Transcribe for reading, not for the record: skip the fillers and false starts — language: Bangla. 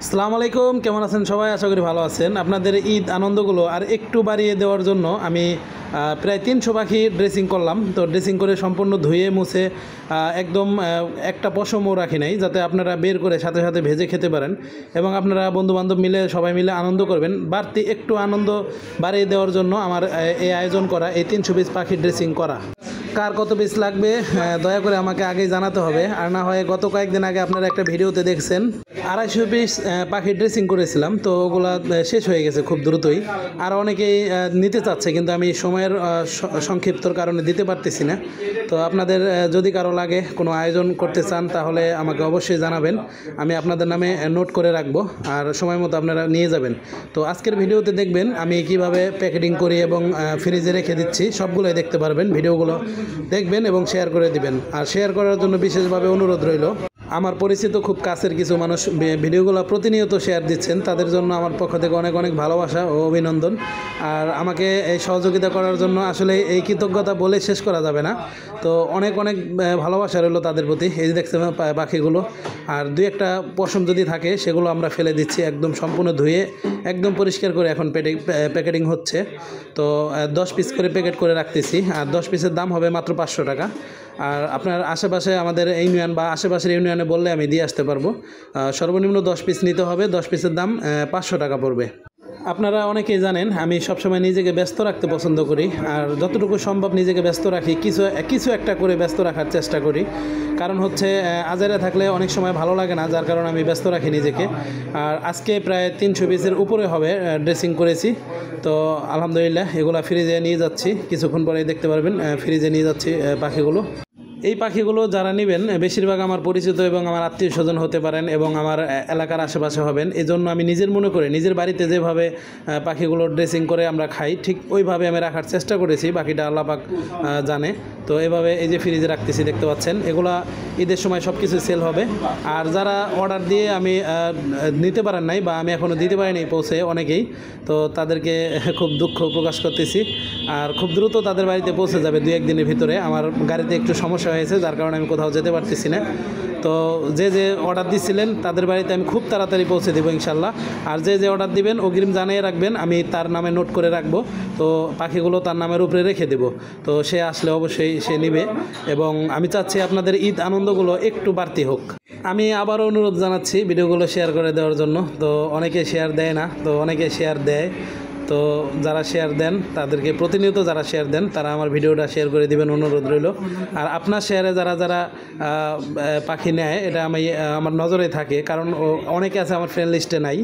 আসসালামু আলাইকুম, কেমন আছেন সবাই? আশা করি ভালো আছেন। আপনাদের ঈদ আনন্দগুলো আর একটু বাড়িয়ে দেওয়ার জন্য আমি প্রায় 300 পাখি ড্রেসিং করলাম। তো ড্রেসিং করে সম্পূর্ণ ধুয়ে মুছে একদম একটা পশমও রাখি নাই, যাতে আপনারা বের করে সাথে সাথে ভেজে খেতে পারেন এবং আপনারা বন্ধুবান্ধব মিলে সবাই মিলে আনন্দ করবেন। বাড়তি একটু আনন্দ বাড়িয়ে দেওয়ার জন্য আমার এই আয়োজন করা, এই 300 পিস পাখি ড্রেসিং করা। কার কত পিস লাগবে দয়া করে আমাকে আগেই জানাতে হবে, আর না হয় গত কয়েকদিন আগে আপনারা একটা ভিডিওতে দেখছেন 250 পিস পাখি ড্রেসিং করেছিলাম। তো ওগুলা শেষ হয়ে গেছে খুব দ্রুতই। আর অনেকেই নিতে চাচ্ছে, কিন্তু আমি সময়ের সংক্ষিপ্তর কারণে দিতে পারতেছি না। তো আপনাদের যদি কারো লাগে, কোনো আয়োজন করতে চান, তাহলে আমাকে অবশ্যই জানাবেন। আমি আপনাদের নামে নোট করে রাখবো, আর সময় মতো আপনারা নিয়ে যাবেন। তো আজকের ভিডিওতে দেখবেন আমি কিভাবে প্যাকেটিং করি এবং ফ্রিজে রেখে দিচ্ছি, সবগুলোই দেখতে পারবেন। ভিডিওগুলো দেখবেন এবং শেয়ার করে দিবেন। আর শেয়ার করার জন্য বিশেষভাবে অনুরোধ রইল। আমার পরিচিত খুব কাছের কিছু মানুষ ভিডিওগুলো প্রতিনিয়ত শেয়ার দিচ্ছেন, তাদের জন্য আমার পক্ষ থেকে অনেক অনেক ভালোবাসা ও অভিনন্দন। আর আমাকে এই সহযোগিতা করার জন্য আসলে এই কৃতজ্ঞতা বলে শেষ করা যাবে না। তো অনেক অনেক ভালোবাসা রইল তাদের প্রতি। এই যে দেখতে পাখিগুলো, আর দুই একটা পশম যদি থাকে সেগুলো আমরা ফেলে দিচ্ছি, একদম সম্পূর্ণ ধুয়ে একদম পরিষ্কার করে এখন প্যাকেটিং হচ্ছে। তো 10 পিস করে প্যাকেট করে রাখতেছি, আর 10 পিসের দাম হবে মাত্র 500 টাকা। আর আপনার আশেপাশে আমাদের ইউনিয়ন বা আশেপাশের ইউনিয়নে বললে আমি দিয়ে আসতে পারবো। সর্বনিম্ন 10 পিস নিতে হবে, 10 পিসের দাম 500 টাকা পড়বে। আপনারা অনেকেই জানেন আমি সবসময় নিজেকে ব্যস্ত রাখতে পছন্দ করি, আর যতটুকু সম্ভব নিজেকে ব্যস্ত রাখি, কিছু একটা করে ব্যস্ত রাখার চেষ্টা করি। কারণ হচ্ছে আজারে থাকলে অনেক সময় ভালো লাগে না, যার কারণে আমি ব্যস্ত রাখি নিজেকে। আর আজকে প্রায় 300 পিসের উপরে হবে ড্রেসিং করেছি। তো আলহামদুলিল্লাহ এগুলো ফ্রিজে নিয়ে যাচ্ছি, কিছুক্ষণ পরেই দেখতে পারবেন ফ্রিজে নিয়ে যাচ্ছি পাখিগুলো। এই পাখিগুলো যারা নেবেন বেশিরভাগ আমার পরিচিত এবং আমার আত্মীয় স্বজন হতে পারেন এবং আমার এলাকার আশেপাশে হবেন। এই জন্য আমি নিজের মনে করে নিজের বাড়িতে যেভাবে পাখিগুলো ড্রেসিং করে আমরা খাই, ঠিক ওইভাবে আমি রাখার চেষ্টা করেছি। বাকিটা আল্লাহ পাক জানে। তো এভাবে এই যে ফ্রিজে রাখতেছি, দেখতে পাচ্ছেন। এগুলা ঈদের সময় সব কিছু সেল হবে। আর যারা অর্ডার দিয়ে আমি নিতে পারেন নাই বা আমি এখনও দিতে পারিনি পৌঁছে অনেকেই, তো তাদেরকে খুব দুঃখ প্রকাশ করতেছি। আর খুব দ্রুত তাদের বাড়িতে পৌঁছে যাবে 2-1 দিনের ভিতরে। আমার গাড়িতে একটু সমস্যা হয়েছে, যার কারণে আমি কোথাও যেতে পারতেছি না। তো যে অর্ডার দিচ্ছিলেন তাদের বাড়িতে আমি খুব তাড়াতাড়ি পৌঁছে দেবো ইনশাল্লাহ। আর যে অর্ডার দিবেন অগ্রিম জানিয়ে রাখবেন, আমি তার নামে নোট করে রাখবো। তো পাখিগুলো তার নামের উপরে রেখে দেবো। তো সে আসলে অবশ্যই সে নেবে, এবং আমি চাচ্ছি আপনাদের ঈদ আনন্দগুলো একটু বাড়তি হোক। আমি আবারও অনুরোধ জানাচ্ছি ভিডিওগুলো শেয়ার করে দেওয়ার জন্য। তো অনেকে শেয়ার দেয় না, তো অনেকে শেয়ার দেয়। তো যারা শেয়ার দেন তাদেরকে প্রতিনিয়ত যারা শেয়ার দেন তারা আমার ভিডিওটা শেয়ার করে দিবেন, অনুরোধ রইল। আর আপনার শেয়ারে যারা পাখি নেয়, এটা আমার নজরে থাকে, কারণ অনেকে আছে আমার ফ্রেন্ড লিস্টে নাই।